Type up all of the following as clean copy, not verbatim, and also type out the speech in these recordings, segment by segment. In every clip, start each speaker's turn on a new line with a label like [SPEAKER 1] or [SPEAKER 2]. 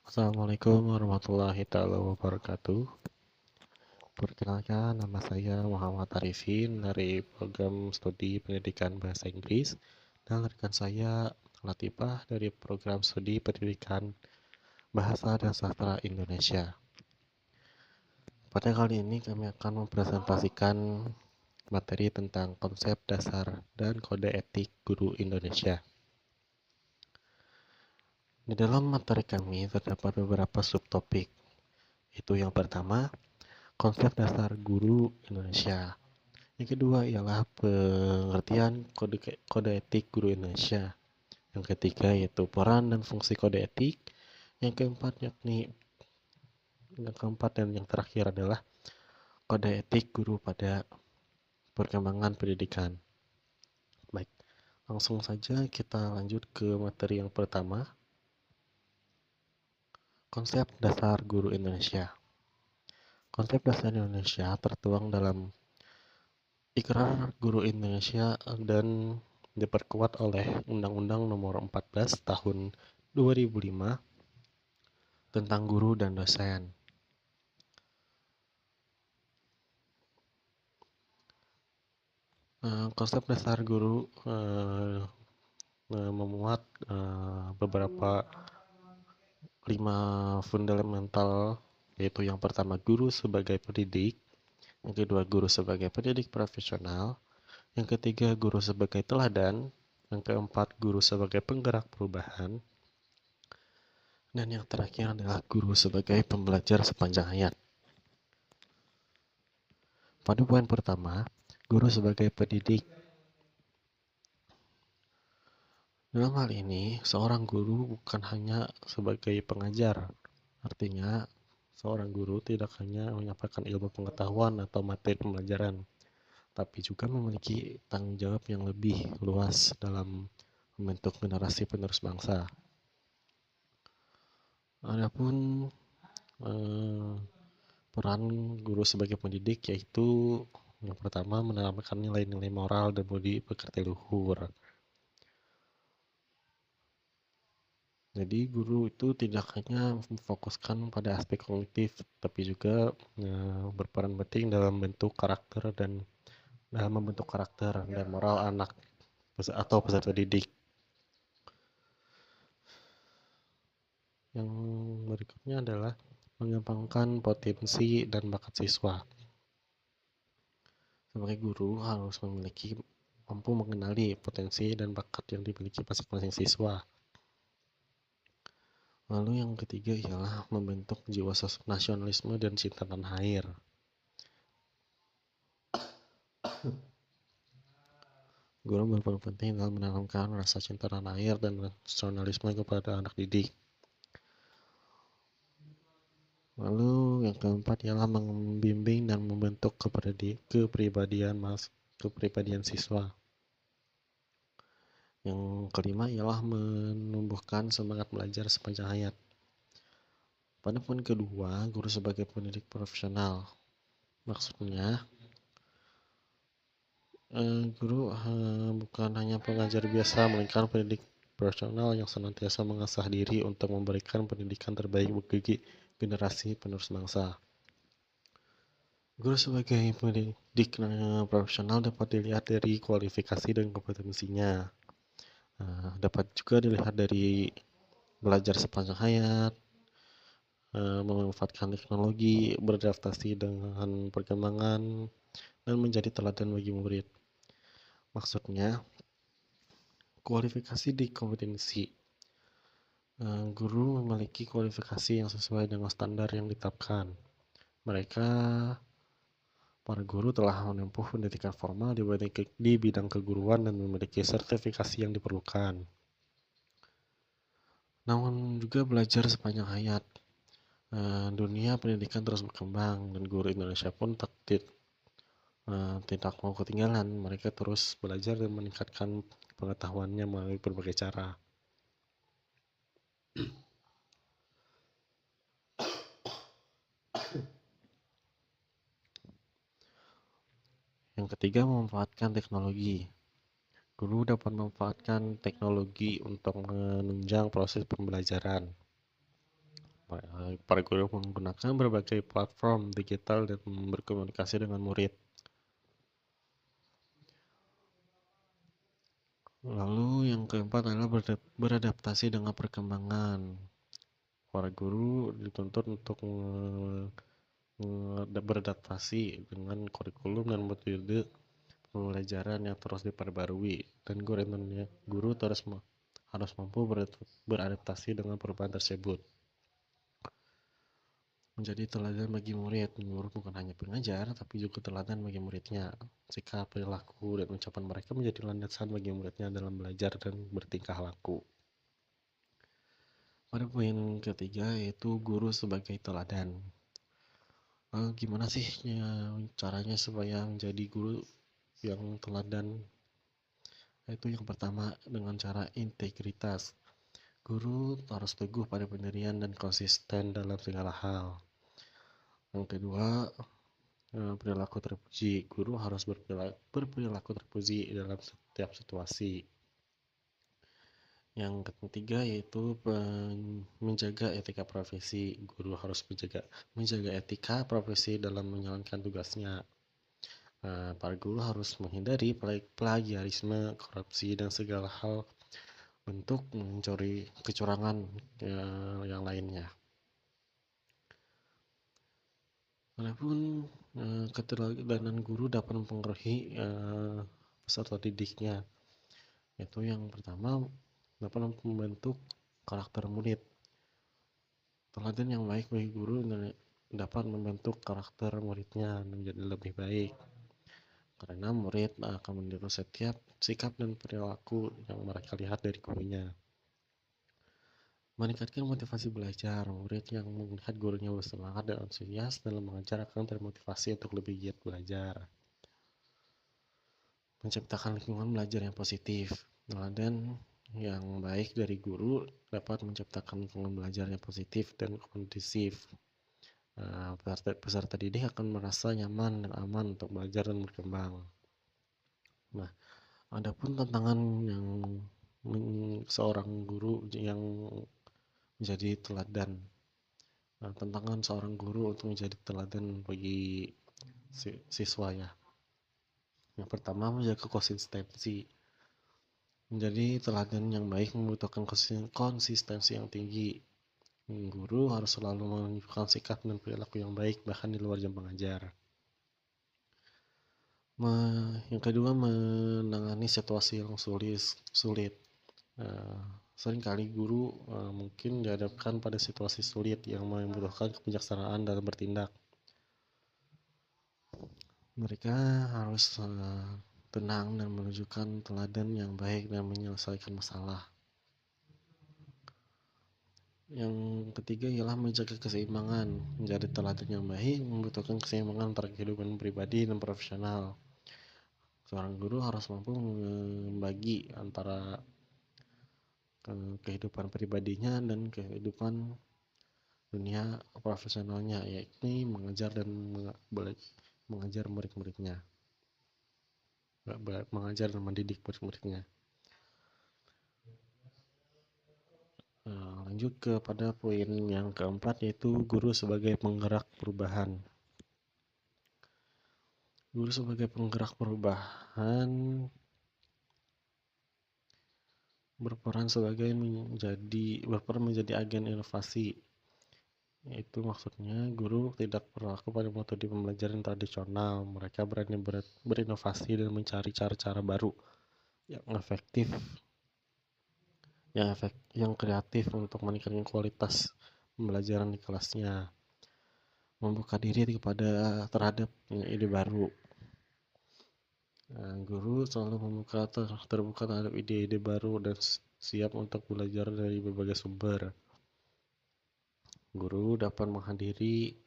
[SPEAKER 1] Assalamualaikum warahmatullahi taala wabarakatuh. Perkenalkan, nama saya Muhammad Arifin dari program studi pendidikan bahasa Inggris dan rekan saya Latifah dari program studi pendidikan bahasa dan sastra Indonesia. Pada kali ini kami akan mempresentasikan materi tentang konsep dasar dan kode etik guru Indonesia. Di dalam materi kami terdapat beberapa subtopik. Itu yang pertama, konsep dasar guru Indonesia. Yang kedua ialah pengertian kode etik guru Indonesia. Yang ketiga yaitu peran dan fungsi kode etik. Yang keempat dan yang terakhir adalah kode etik guru pada perkembangan pendidikan. Baik, langsung saja kita lanjut ke materi yang pertama. Konsep dasar guru Indonesia. Konsep dasar Indonesia tertuang dalam Ikrar Guru Indonesia dan diperkuat oleh Undang-Undang Nomor 14 Tahun 2005 tentang guru dan dosen. Konsep dasar guru memuat beberapa 5 fundamental, yaitu yang pertama guru sebagai pendidik, yang kedua guru sebagai pendidik profesional, yang ketiga guru sebagai teladan, yang keempat guru sebagai penggerak perubahan, dan yang terakhir adalah guru sebagai pembelajar sepanjang hayat. Pada poin pertama, guru sebagai pendidik. Dalam hal ini, seorang guru bukan hanya sebagai pengajar. Artinya, seorang guru tidak hanya menyampaikan ilmu pengetahuan atau materi pembelajaran, tapi juga memiliki tanggung jawab yang lebih luas dalam membentuk generasi penerus bangsa. Adapun peran guru sebagai pendidik yaitu yang pertama menanamkan nilai-nilai moral dan budi pekerti luhur. Jadi guru itu tidak hanya memfokuskan pada aspek kognitif, tapi juga berperan penting dalam membentuk karakter dan moral anak atau peserta didik. Yang berikutnya adalah mengembangkan potensi dan bakat siswa. Sebagai guru harus mampu mengenali potensi dan bakat yang dimiliki masing-masing siswa. Lalu yang ketiga ialah membentuk jiwa nasionalisme dan cinta tanah air. Guru berperan penting dalam menanamkan rasa cinta tanah air dan nasionalisme kepada anak didik. Lalu yang keempat ialah membimbing dan membentuk kepribadian siswa. Yang kelima ialah menumbuhkan semangat belajar sepanjang hayat. Pada poin kedua, guru sebagai pendidik profesional. Maksudnya, guru bukan hanya pengajar biasa, melainkan pendidik profesional yang senantiasa mengasah diri untuk memberikan pendidikan terbaik bagi generasi penerus bangsa. Guru sebagai pendidik profesional dapat dilihat dari kualifikasi dan kompetensinya. Dapat juga dilihat dari belajar sepanjang hayat, memanfaatkan teknologi, beradaptasi dengan perkembangan, dan menjadi teladan bagi murid. Maksudnya, kualifikasi di kompetensi. Guru memiliki kualifikasi yang sesuai dengan standar yang ditetapkan. Para guru telah menempuh pendidikan formal di bidang keguruan dan memiliki sertifikasi yang diperlukan. Namun juga belajar sepanjang hayat. Dunia pendidikan terus berkembang dan guru Indonesia pun tidak mau ketinggalan. Mereka terus belajar dan meningkatkan pengetahuannya melalui berbagai cara. Yang ketiga, memanfaatkan teknologi. Guru dapat memanfaatkan teknologi untuk menunjang proses pembelajaran. Para guru menggunakan berbagai platform digital dan berkomunikasi dengan murid. Lalu yang keempat adalah beradaptasi dengan perkembangan. Para guru dituntut untuk beradaptasi dengan kurikulum dan metode pembelajaran yang terus diperbarui, dan guru harus mampu beradaptasi dengan perubahan tersebut. Menjadi teladan bagi murid. Guru bukan hanya pengajar, tapi juga teladan bagi muridnya. Sikap, perilaku, dan ucapan mereka menjadi landasan bagi muridnya dalam belajar dan bertingkah laku. Pada poin ketiga, yaitu guru sebagai teladan. Gimana sih caranya supaya menjadi guru yang teladan? Itu yang pertama, dengan cara integritas. Guru harus teguh pada pendirian dan konsisten dalam segala hal. Yang kedua, perilaku terpuji. Guru harus berperilaku terpuji dalam setiap situasi. Yang ketiga yaitu menjaga etika profesi. Guru harus menjaga etika profesi dalam menjalankan tugasnya. Para guru harus menghindari plagiarisme, korupsi, dan segala hal untuk mencuri kecurangan yang lainnya. Walaupun keteladanan guru dapat mempengaruhi peserta didiknya, yaitu yang pertama dapat membentuk karakter murid. Teladan yang baik bagi guru dapat membentuk karakter muridnya menjadi lebih baik, karena murid akan meniru setiap sikap dan perilaku yang mereka lihat dari gurunya. Meningkatkan motivasi belajar. Murid yang melihat gurunya bersemangat dan antusias dalam mengajar akan termotivasi untuk lebih giat belajar. Menciptakan lingkungan belajar yang positif. Teladan yang baik dari guru dapat menciptakan lingkungan belajar yang positif dan kondusif. Peserta didik akan merasa nyaman dan aman untuk belajar dan berkembang. Nah, adapun tantangan yang seorang guru yang menjadi teladan. Tantangan seorang guru untuk menjadi teladan bagi siswa ya. Yang pertama, menjaga konsistensi. Menjadi teladan yang baik membutuhkan konsistensi yang tinggi. Guru harus selalu menunjukkan sikap dan perilaku yang baik bahkan di luar jam mengajar. Yang kedua, menangani situasi yang sulit. Seringkali guru mungkin dihadapkan pada situasi sulit yang membutuhkan kebijaksanaan dalam bertindak. Mereka harus tenang dan menunjukkan teladan yang baik dan menyelesaikan masalah. Yang ketiga ialah menjaga keseimbangan. Menjadi teladan yang baik membutuhkan keseimbangan antara kehidupan pribadi dan profesional. Seorang guru harus mampu membagi antara kehidupan pribadinya dan kehidupan dunia profesionalnya, yakni mengajar dan mengajar murid-muridnya, mengajar dan mendidik murid-muridnya. Lanjut kepada poin yang keempat, yaitu guru sebagai penggerak perubahan. Guru sebagai penggerak perubahan berperan menjadi agen inovasi. Itu maksudnya guru tidak berlaku pada metode pembelajaran tradisional. Mereka berani berinovasi dan mencari cara-cara baru yang efektif, yang kreatif untuk meningkatkan kualitas pembelajaran di kelasnya. Membuka diri terhadap ide baru. Guru selalu terbuka terhadap ide-ide baru dan siap untuk belajar dari berbagai sumber. Guru dapat menghadiri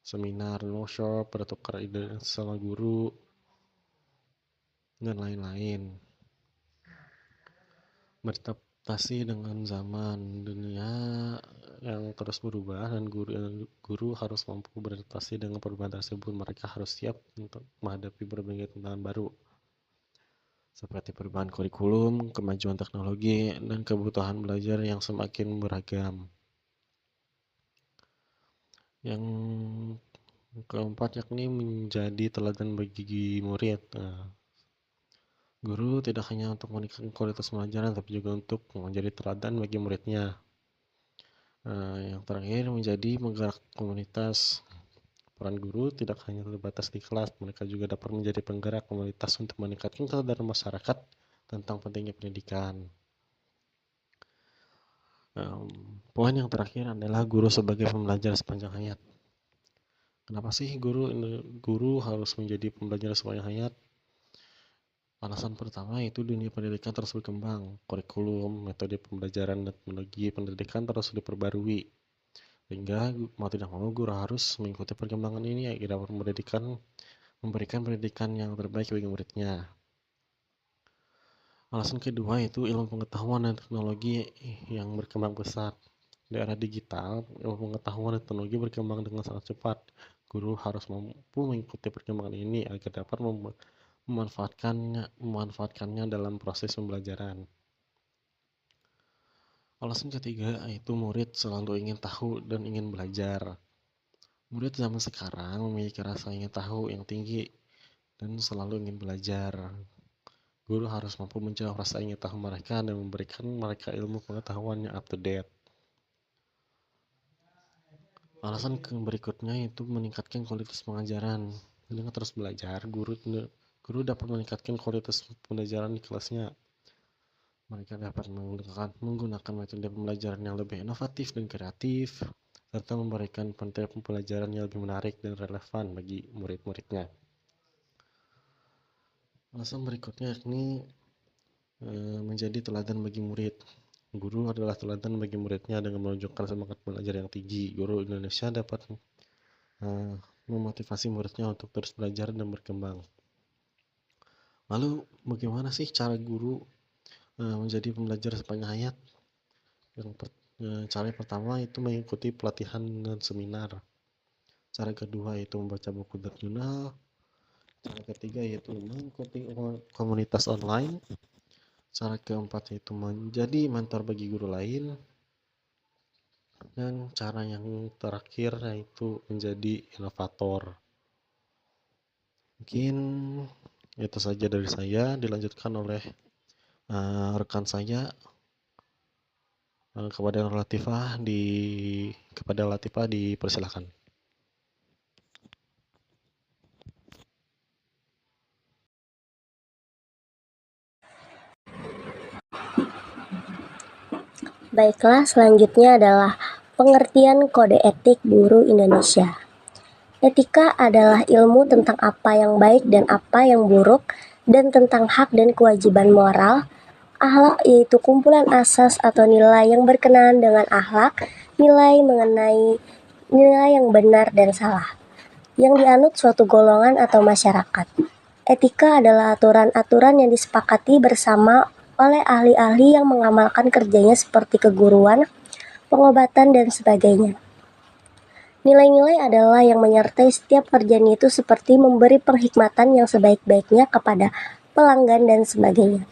[SPEAKER 1] seminar, workshop, bertukar ide sama guru, dan lain-lain. Beradaptasi dengan zaman dunia yang terus berubah, dan guru harus mampu beradaptasi dengan perubahan tersebut. Mereka harus siap untuk menghadapi berbagai tantangan baru. seperti perubahan kurikulum, kemajuan teknologi, dan kebutuhan belajar yang semakin beragam. Yang keempat yakni menjadi teladan bagi murid. Guru tidak hanya untuk meningkatkan kualitas pembelajaran, tapi juga untuk menjadi teladan bagi muridnya. Yang terakhir menjadi penggerak komunitas. Peran guru tidak hanya terbatas di kelas, mereka juga dapat menjadi penggerak komunitas untuk meningkatkan kesadaran masyarakat tentang pentingnya pendidikan. Poin yang terakhir adalah guru sebagai pembelajar sepanjang hayat. Kenapa sih guru harus menjadi pembelajar sepanjang hayat? Alasan pertama yaitu dunia pendidikan terus berkembang, kurikulum, metode pembelajaran, dan teknologi pendidikan terus diperbarui. Sehingga mau tidak mau guru harus mengikuti perkembangan ini agar dapat memberikan pendidikan yang terbaik bagi muridnya. Alasan kedua yaitu ilmu pengetahuan dan teknologi yang berkembang pesat. Di era digital, ilmu pengetahuan dan teknologi berkembang dengan sangat cepat. Guru harus mampu mengikuti perkembangan ini agar dapat memanfaatkannya dalam proses pembelajaran. Alasan ketiga yaitu murid selalu ingin tahu dan ingin belajar. Murid zaman sekarang memiliki rasa ingin tahu yang tinggi dan selalu ingin belajar. Guru harus mampu menjawab rasa ingin tahu mereka dan memberikan mereka ilmu pengetahuan yang up to date. Alasan berikutnya yaitu meningkatkan kualitas pengajaran. Dengan terus belajar, guru dapat meningkatkan kualitas pembelajaran di kelasnya. Mereka dapat menggunakan metode pembelajaran yang lebih inovatif dan kreatif, serta memberikan pembelajaran yang lebih menarik dan relevan bagi murid-muridnya. Alasan berikutnya yakni menjadi teladan bagi murid. Guru adalah teladan bagi muridnya dengan menunjukkan semangat belajar yang tinggi. Guru Indonesia dapat memotivasi muridnya untuk terus belajar dan berkembang. Lalu bagaimana sih cara guru menjadi pembelajar sepanjang hayat? Cara pertama itu mengikuti pelatihan dan seminar. Cara kedua yaitu membaca buku dan jurnal. Cara ketiga yaitu mengikuti komunitas online. Cara keempat yaitu menjadi mentor bagi guru lain. Dan cara yang terakhir yaitu menjadi inovator. Mungkin itu saja dari saya, dilanjutkan oleh rekan saya kepada Latifah dipersilakan.
[SPEAKER 2] Baiklah, selanjutnya adalah pengertian kode etik guru Indonesia. Etika adalah ilmu tentang apa yang baik dan apa yang buruk, dan tentang hak dan kewajiban moral. Akhlak yaitu kumpulan asas atau nilai yang berkenaan dengan akhlak, nilai mengenai nilai yang benar dan salah, yang dianut suatu golongan atau masyarakat. Etika adalah aturan-aturan yang disepakati bersama oleh ahli-ahli yang mengamalkan kerjanya seperti keguruan, pengobatan, dan sebagainya. Nilai-nilai adalah yang menyertai setiap kerjaan itu seperti memberi penghikmatan yang sebaik-baiknya kepada pelanggan dan sebagainya.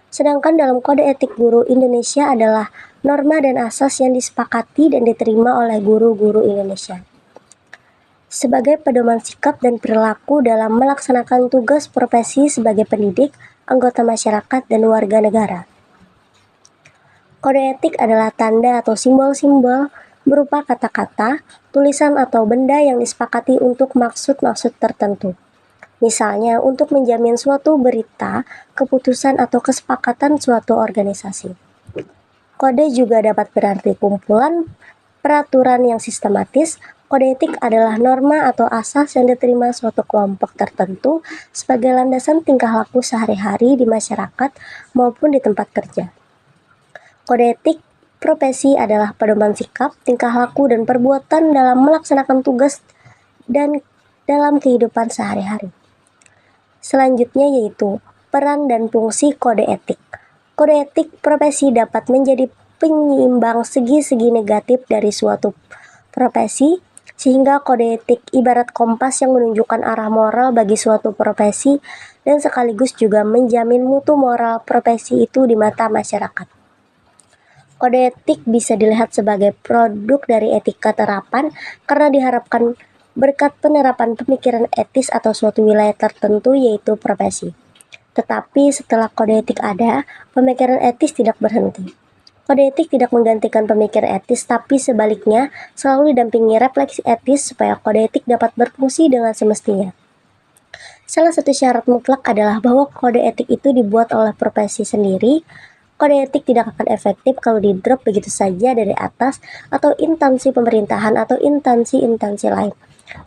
[SPEAKER 2] Sedangkan dalam kode etik guru Indonesia adalah norma dan asas yang disepakati dan diterima oleh guru-guru Indonesia sebagai pedoman sikap dan perilaku dalam melaksanakan tugas profesi sebagai pendidik, anggota masyarakat, dan warga negara. Kode etik adalah tanda atau simbol-simbol berupa kata-kata, tulisan atau benda yang disepakati untuk maksud-maksud tertentu. Misalnya untuk menjamin suatu berita, keputusan atau kesepakatan suatu organisasi. Kode juga dapat berarti kumpulan peraturan yang sistematis. Kode etik adalah norma atau asas yang diterima suatu kelompok tertentu sebagai landasan tingkah laku sehari-hari di masyarakat maupun di tempat kerja. Kode etik profesi adalah pedoman sikap, tingkah laku, dan perbuatan dalam melaksanakan tugas dan dalam kehidupan sehari-hari. Selanjutnya yaitu peran dan fungsi kode etik. Kode etik profesi dapat menjadi penyeimbang segi-segi negatif dari suatu profesi sehingga kode etik ibarat kompas yang menunjukkan arah moral bagi suatu profesi dan sekaligus juga menjamin mutu moral profesi itu di mata masyarakat. Kode etik bisa dilihat sebagai produk dari etika terapan karena diharapkan berkat penerapan pemikiran etis atau suatu wilayah tertentu yaitu profesi. Tetapi setelah kode etik ada, pemikiran etis tidak berhenti. Kode etik tidak menggantikan pemikiran etis, tapi sebaliknya selalu didampingi refleksi etis supaya kode etik dapat berfungsi dengan semestinya. Salah satu syarat mutlak adalah bahwa kode etik itu dibuat oleh profesi sendiri. Kode etik tidak akan efektif kalau di-drop begitu saja dari atas atau instansi pemerintahan atau instansi-instansi lain,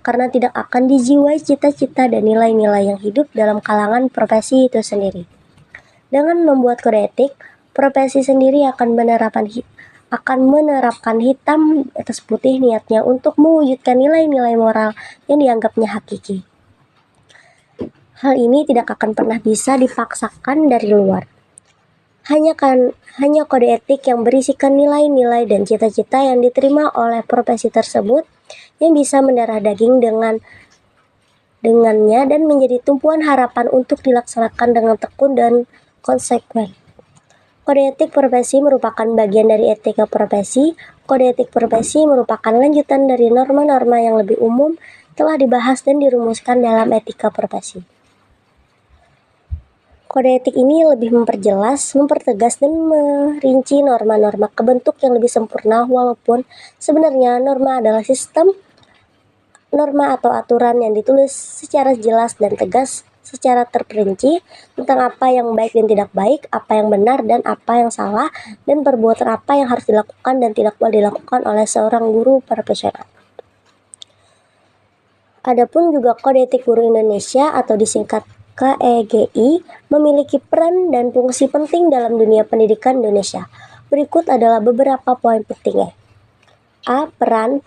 [SPEAKER 2] karena tidak akan dijiwai cita-cita dan nilai-nilai yang hidup dalam kalangan profesi itu sendiri. Dengan membuat kode etik, profesi sendiri akan menerapkan hitam atas putih niatnya untuk mewujudkan nilai-nilai moral yang dianggapnya hakiki. Hal ini tidak akan pernah bisa dipaksakan dari luar. Hanya kode etik yang berisikan nilai-nilai dan cita-cita yang diterima oleh profesi tersebut yang bisa mendarah daging dengannya dan menjadi tumpuan harapan untuk dilaksanakan dengan tekun dan konsekuen. Kode etik profesi merupakan bagian dari etika profesi. Kode etik profesi merupakan lanjutan dari norma-norma yang lebih umum telah dibahas dan dirumuskan dalam etika profesi. Kode etik ini lebih memperjelas, mempertegas, dan merinci norma-norma kebentuk yang lebih sempurna, walaupun sebenarnya norma adalah sistem norma atau aturan yang ditulis secara jelas dan tegas, secara terperinci tentang apa yang baik dan tidak baik, apa yang benar dan apa yang salah, dan perbuatan apa yang harus dilakukan dan tidak boleh dilakukan oleh seorang guru profesional. Adapun juga Kode Etik Guru Indonesia atau disingkat KEGI memiliki peran dan fungsi penting dalam dunia pendidikan Indonesia. Berikut adalah beberapa poin pentingnya. A. Peran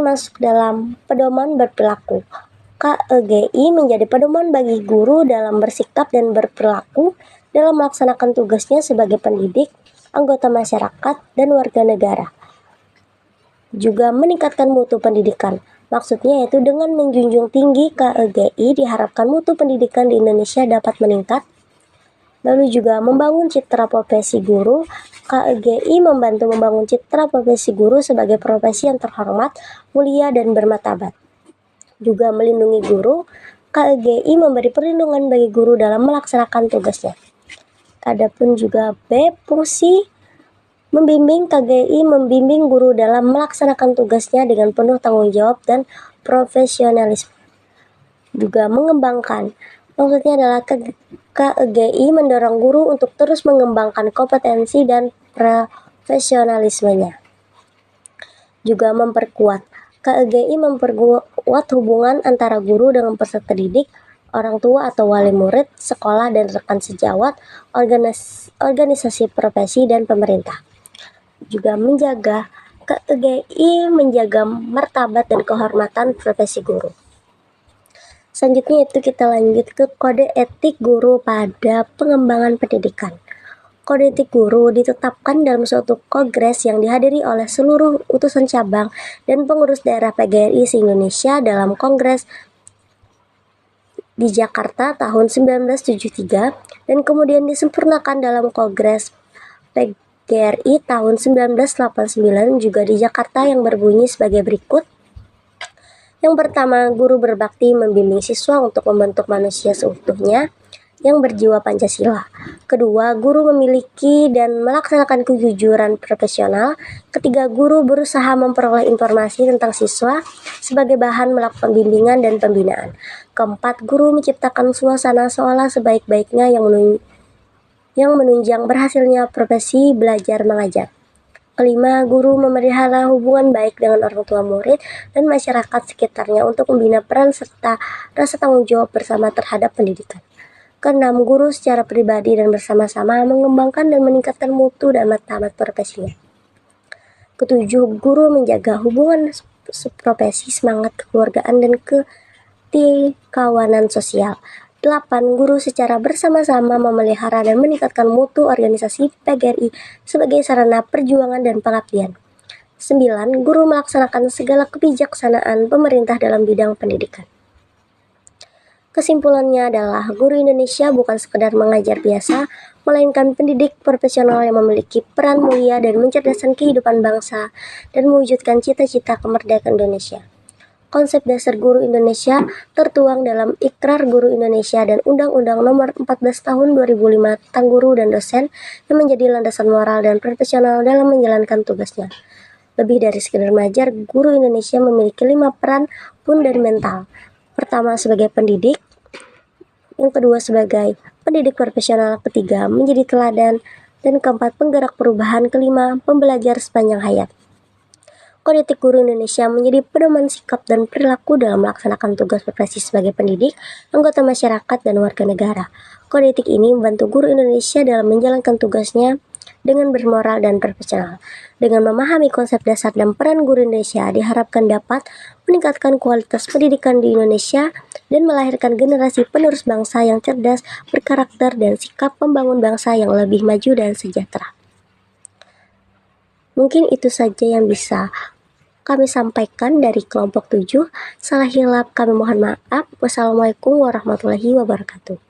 [SPEAKER 2] masuk dalam pedoman berperilaku. KEGI menjadi pedoman bagi guru dalam bersikap dan berperilaku dalam melaksanakan tugasnya sebagai pendidik, anggota masyarakat, dan warga negara. Juga meningkatkan mutu pendidikan. Maksudnya yaitu dengan menjunjung tinggi KEGI diharapkan mutu pendidikan di Indonesia dapat meningkat. Lalu juga membangun citra profesi guru. KEGI membantu membangun citra profesi guru sebagai profesi yang terhormat, mulia, dan bermartabat. Juga melindungi guru. KEGI memberi perlindungan bagi guru dalam melaksanakan tugasnya. Adapun juga B. Fungsi membimbing. KGI membimbing guru dalam melaksanakan tugasnya dengan penuh tanggung jawab dan profesionalisme. Juga mengembangkan. Maksudnya adalah KGI mendorong guru untuk terus mengembangkan kompetensi dan profesionalismenya. Juga memperkuat. KGI memperkuat hubungan antara guru dengan peserta didik, orang tua atau wali murid, sekolah dan rekan sejawat, organisasi profesi dan pemerintah. Juga menjaga KEGI menjaga martabat dan kehormatan profesi guru. Selanjutnya itu kita lanjut ke kode etik guru pada pengembangan pendidikan. Kode etik guru ditetapkan dalam suatu kongres yang dihadiri oleh seluruh utusan cabang dan pengurus daerah PGRI se-Indonesia dalam kongres di Jakarta tahun 1973 dan kemudian disempurnakan dalam kongres PGRI tahun 1989 juga di Jakarta yang berbunyi sebagai berikut. Yang pertama, guru berbakti membimbing siswa untuk membentuk manusia seutuhnya yang berjiwa Pancasila. Kedua, guru memiliki dan melaksanakan kejujuran profesional. Ketiga, guru berusaha memperoleh informasi tentang siswa sebagai bahan melakukan bimbingan dan pembinaan. Keempat, guru menciptakan suasana seolah sebaik-baiknya yang menunjang berhasilnya profesi belajar mengajar. Kelima, guru memelihara hubungan baik dengan orang tua murid dan masyarakat sekitarnya untuk membina peran serta rasa tanggung jawab bersama terhadap pendidikan. Keenam, guru secara pribadi dan bersama-sama mengembangkan dan meningkatkan mutu dan martabat profesinya. Ketujuh, guru menjaga hubungan profesi, semangat kekeluargaan dan ketikawanan sosial. 8. Guru secara bersama-sama memelihara dan meningkatkan mutu organisasi PGRI sebagai sarana perjuangan dan pengabdian. 9. Guru melaksanakan segala kebijaksanaan pemerintah dalam bidang pendidikan. Kesimpulannya adalah guru Indonesia bukan sekedar mengajar biasa, melainkan pendidik profesional yang memiliki peran mulia dan mencerdaskan kehidupan bangsa dan mewujudkan cita-cita kemerdekaan Indonesia. Konsep dasar guru Indonesia tertuang dalam Ikrar Guru Indonesia dan Undang-Undang Nomor 14 Tahun 2005 tentang guru dan dosen yang menjadi landasan moral dan profesional dalam menjalankan tugasnya. Lebih dari sekedar mengajar, guru Indonesia memiliki 5 peran fundamental. Pertama, sebagai pendidik. Yang kedua, sebagai pendidik profesional. Ketiga, menjadi teladan. Dan keempat, penggerak perubahan. Kelima, pembelajar sepanjang hayat. Kode etik guru Indonesia menjadi pedoman sikap dan perilaku dalam melaksanakan tugas profesi sebagai pendidik, anggota masyarakat, dan warga negara. Kode etik ini membantu guru Indonesia dalam menjalankan tugasnya dengan bermoral dan profesional. Dengan memahami konsep dasar dan peran guru Indonesia, diharapkan dapat meningkatkan kualitas pendidikan di Indonesia dan melahirkan generasi penerus bangsa yang cerdas, berkarakter, dan sikap membangun bangsa yang lebih maju dan sejahtera. Mungkin itu saja yang bisa kami sampaikan dari kelompok 7. Salah hilap kami mohon maaf. Wassalamualaikum warahmatullahi wabarakatuh.